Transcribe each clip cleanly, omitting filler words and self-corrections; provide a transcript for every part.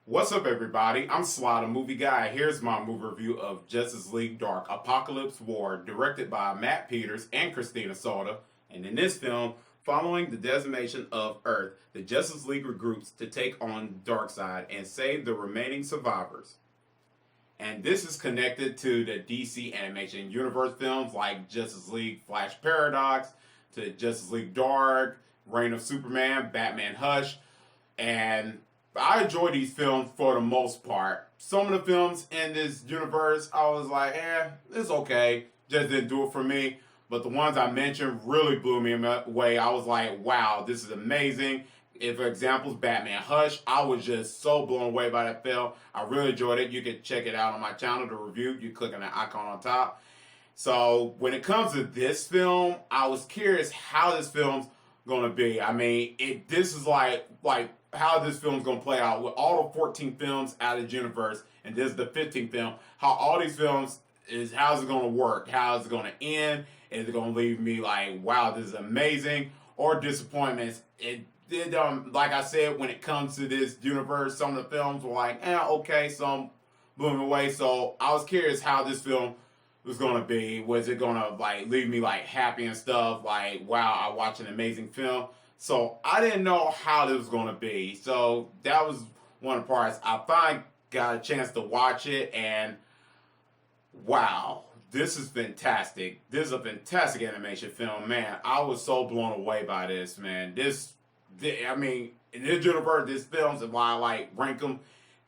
What's up, everybody? I'm Sly The Movie Guy. Here's my movie review of Justice League Dark Apokolips War, directed by Matt Peters and Christina Sotta. And in this film, following the decimation of Earth, the Justice League regroups to take on Darkseid and save the remaining survivors. And this is connected to the DC animation universe films like Justice League Flash Paradox, to Justice League Dark, Reign of Superman, Batman Hush, and I enjoy these films for the most part. Some of the films in this universe, I was like, it's okay. Just didn't do it for me. But the ones I mentioned really blew me away. I was like, wow, this is amazing. If for examples, Batman Hush, I was just so blown away by that film. I really enjoyed it. You can check it out on my channel to review. You click on the icon on top. So when it comes to this film, I was curious how this film's gonna be. I mean, this is like how this film's gonna play out with all the 14 films out of the universe, and this is the 15th film. How all these films how's it gonna work? How is it gonna end? Is it gonna leave me like, wow, this is amazing, or disappointments? Like I said, when it comes to this universe, some of the films were like, okay, some blew me away. So I was curious how this film was gonna be. Was it gonna like leave me like happy and stuff? Like, wow, I watched an amazing film. So I didn't know how this was gonna be. So that was one of the parts. I finally got a chance to watch it, and wow, this is fantastic. This is a fantastic animation film, man. I was so blown away by this, man. I mean, in this universe, these films, and why I like rank them,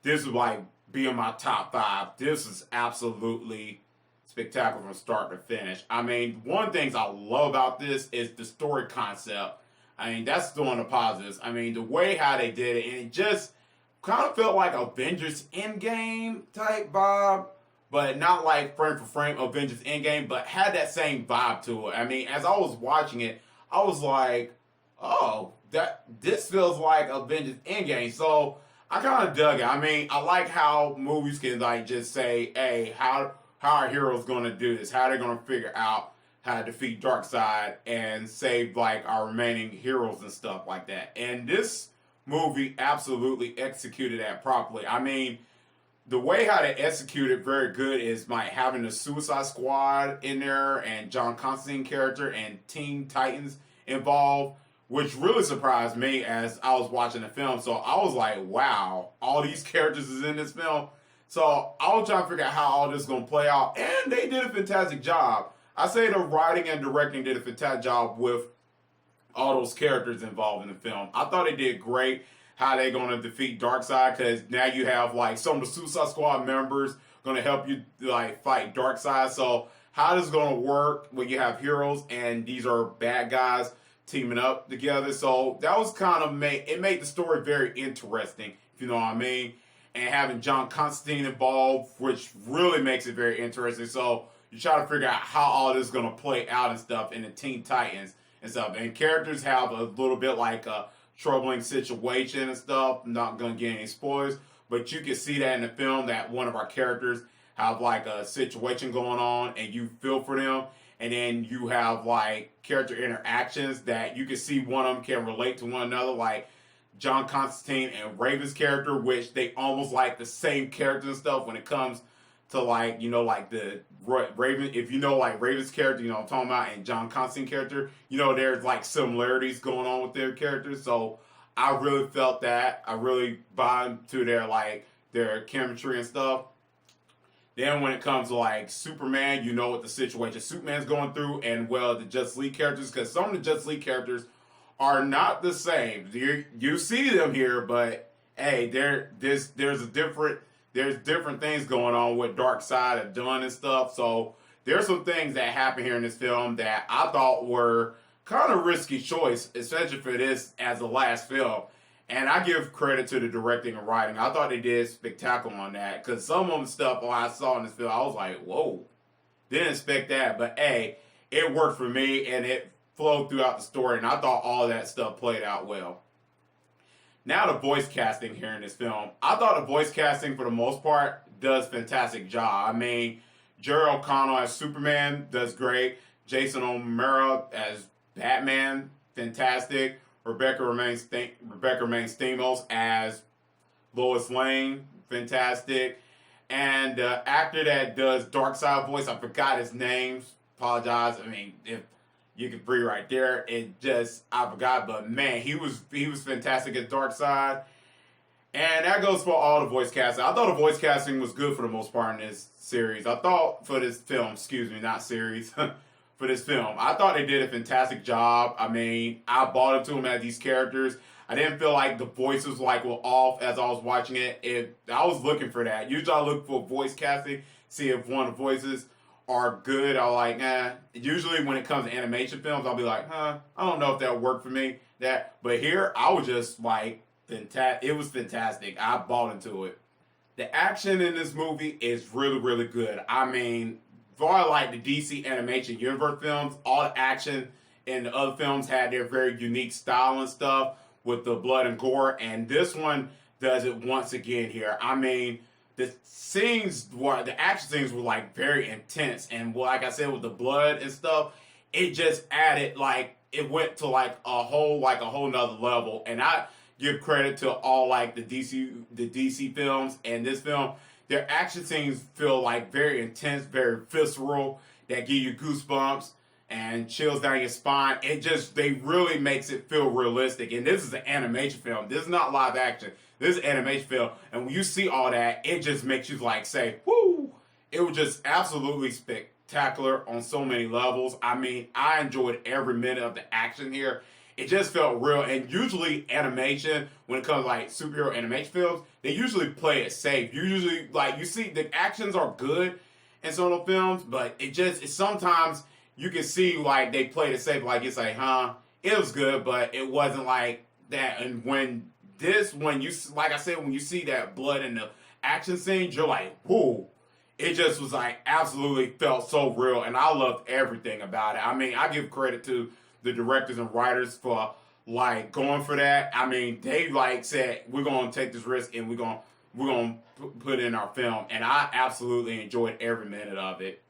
this would like be in my top 5. This is absolutely spectacular from start to finish. I mean, one of the things I love about this is the story concept. I mean, that's one of the positives. I mean, the way how they did it, and it just kind of felt like Avengers Endgame type vibe, but not like frame for frame Avengers Endgame, but had that same vibe to it. I mean, as I was watching it, I was like, oh, this feels like Avengers Endgame. So I kind of dug it. I mean, I like how movies can like just say, hey, how are heroes going to do this? How are they going to figure out how to defeat Darkseid and save like our remaining heroes and stuff like that. And this movie absolutely executed that properly. I mean, the way how they executed very good is like having the Suicide Squad in there and John Constantine character and Teen Titans involved, which really surprised me as I was watching the film. So I was like, wow, all these characters is in this film. So I was trying to figure out how all this is going to play out, and they did a fantastic job. I say the writing and directing did a fantastic job with all those characters involved in the film. I thought they did great how they going to defeat Darkseid, because now you have like some of the Suicide Squad members going to help you like fight Darkseid. So how this is going to work when you have heroes and these are bad guys teaming up together. So that was kind of it made the story very interesting, if you know what I mean. And having John Constantine involved, which really makes it very interesting. So you try to figure out how all this is going to play out and stuff in the Teen Titans and stuff. And characters have a little bit like a troubling situation and stuff. I'm not going to get any spoilers, but you can see that in the film that one of our characters have like a situation going on and you feel for them. And then you have like character interactions that you can see one of them can relate to one another, like John Constantine and Raven's character, which they almost like the same characters and stuff when it comes to like, you know, like the Raven, if you know like Raven's character, you know what I'm talking about, and John Constantine character, you know, there's like similarities going on with their characters. So I really felt that. I really bond to their chemistry and stuff. Then when it comes to like Superman, you know what the situation Superman's going through, and well, the Justice League characters, because some of the Justice League characters are not the same. You see them here, but hey, there's different things going on with Darkseid and done and stuff. So there's some things that happen here in this film that I thought were kind of risky choice, especially for this as the last film. And I give credit to the directing and writing. I thought they did spectacular on that, because some of the stuff I saw in this film, I was like, whoa, didn't expect that. But hey, it worked for me and it flowed throughout the story, and I thought all of that stuff played out well. Now the voice casting here in this film. I thought the voice casting for the most part does a fantastic job. I mean, Jerry O'Connell as Superman does great. Jason O'Mara as Batman, fantastic. Rebecca Romaine Stamos as Lois Lane, fantastic. And the actor that does Darkseid voice, I forgot his name. Apologize. I mean, if you could breathe right there, it just I forgot. But man, he was fantastic at Darkseid. And that goes for all the voice casting. I thought the voice casting was good for the most part in this series. I thought for this film, excuse me, not series, for this film, I thought they did a fantastic job. I mean, I bought into them as these characters. I didn't feel like the voices were off as I was watching it. I was looking for that. Usually I look for voice casting, see if one of the voices are good. I'm like, nah. Usually when it comes to animation films, I'll be like, I don't know if that worked for me. But here, I was just like, it was fantastic. I bought into it. The action in this movie is really, really good. I mean, for like the DC animation universe films, all the action in the other films had their very unique style and stuff with the blood and gore, and this one does it once again here. I mean, the action scenes were like very intense, and like I said, with the blood and stuff, it just added it went to a whole nother level. And I give credit to all the DC films and this film. Their action scenes feel very intense, very visceral, that give you goosebumps and chills down your spine. They really makes it feel realistic. And this is an animation film. This is not live action. This is an animation film. And when you see all that, it just makes you say, whoo! It was just absolutely spectacular on so many levels. I mean, I enjoyed every minute of the action here. It just felt real. And usually animation, when it comes to superhero animation films, they usually play it safe. You usually, you see the actions are good in some of the films, but it's sometimes you can see they played it safe. It was good, but it wasn't like that. And when you see that blood in the action scenes, you're like, whoa. It just was absolutely felt so real, and I loved everything about it. I mean, I give credit to the directors and writers for going for that. I mean, they said we're gonna take this risk and we're gonna put in our film, and I absolutely enjoyed every minute of it.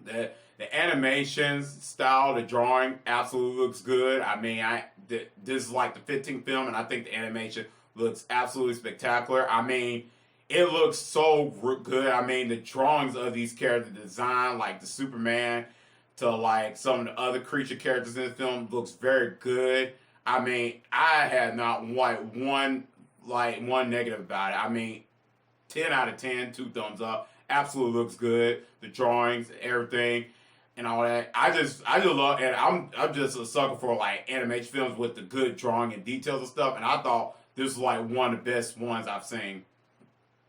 The animations style, the drawing absolutely looks good. I mean, this is the 15th film, and I think the animation looks absolutely spectacular. I mean, it looks so good. I mean, the drawings of these characters, the design, the Superman to some of the other creature characters in the film looks very good. I mean, I had not one negative about it. I mean, 10 out of 10, 2 thumbs up. Absolutely looks good. The drawings, everything, and all that. I just love, and I'm just a sucker for animation films with the good drawing and details and stuff. And I thought this was one of the best ones I've seen.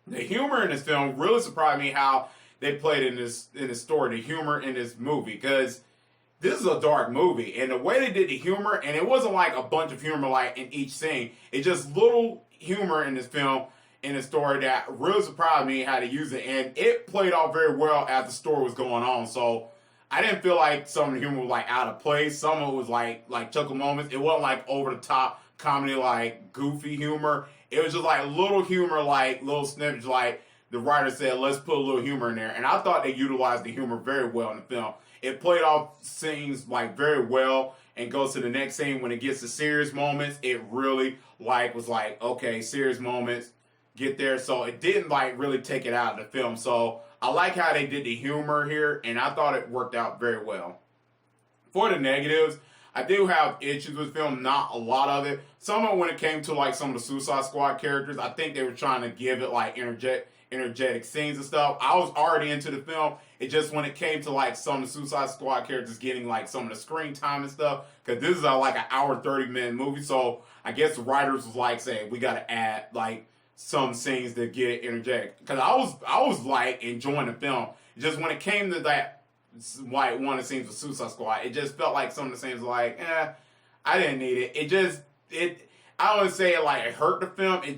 The humor in this film really surprised me how they played in this story, the humor in this movie, because this is a dark movie, and the way they did the humor, and it wasn't a bunch of humor in each scene. It's just little humor in this film, in the story, that really surprised me how to use it, and it played off very well as the story was going on. So I didn't feel some of the humor was out of place. Some of it was like chuckle moments. It wasn't over the top comedy, goofy humor. It was just little humor, little snippets, the writer said, let's put a little humor in there. And I thought they utilized the humor very well in the film. It played off scenes very well, and goes to the next scene. When it gets to serious moments, it really was okay, serious moments, get there. So it didn't really take it out of the film. So I like how they did the humor here, and I thought it worked out very well. For the negatives, I do have issues with the film, not a lot of it. Some of it when it came to some of the Suicide Squad characters, I think they were trying to give it energetic scenes and stuff. I was already into the film. It just when it came to some of the Suicide Squad characters getting some of the screen time and stuff, because this is an hour 30-minute movie, so I guess the writers was saying we got to add some scenes to get it energetic. Because I was enjoying the film. Just when it came to that one of the scenes with Suicide Squad, it just felt some of the scenes were I didn't need it. I don't want to say it hurt the film. It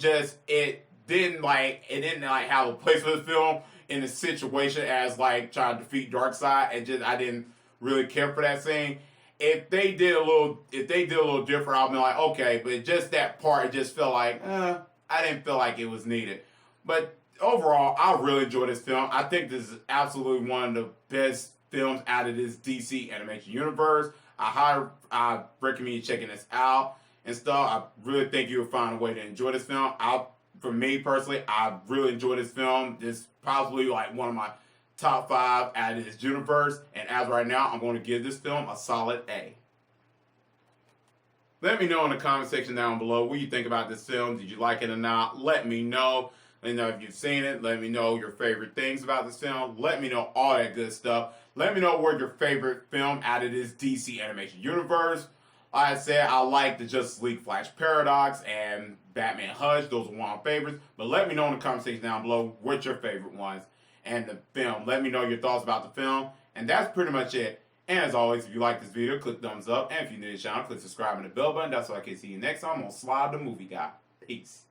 didn't have a place for the film in the situation as trying to defeat Darkseid. I didn't really care for that scene. If they did a little different, I'll be okay. But just that part, it just felt I didn't feel like it was needed. But overall, I really enjoyed this film. I think this is absolutely one of the best films out of this DC animation universe. I recommend you checking this out and stuff. I really think you'll find a way to enjoy this film. for me personally, I really enjoyed this film. This is probably like one of my top 5 out of this universe. And as right now, I'm going to give this film a solid A. Let me know in the comment section down below what you think about this film. Did you like it or not? Let me know. Let me know if you've seen it. Let me know your favorite things about this film. Let me know all that good stuff. Let me know what your favorite film out of this DC animation universe. Like I said, I like the Justice League Flash Paradox and Batman Hush. Those are one of my favorites. But let me know in the comment section down below what's your favorite ones and the film. Let me know your thoughts about the film. And that's pretty much it. And as always, if you like this video, click thumbs up. And if you're new to the channel, click subscribe and the bell button. That's so I can see you next time on Sly the Movie Guy. Peace.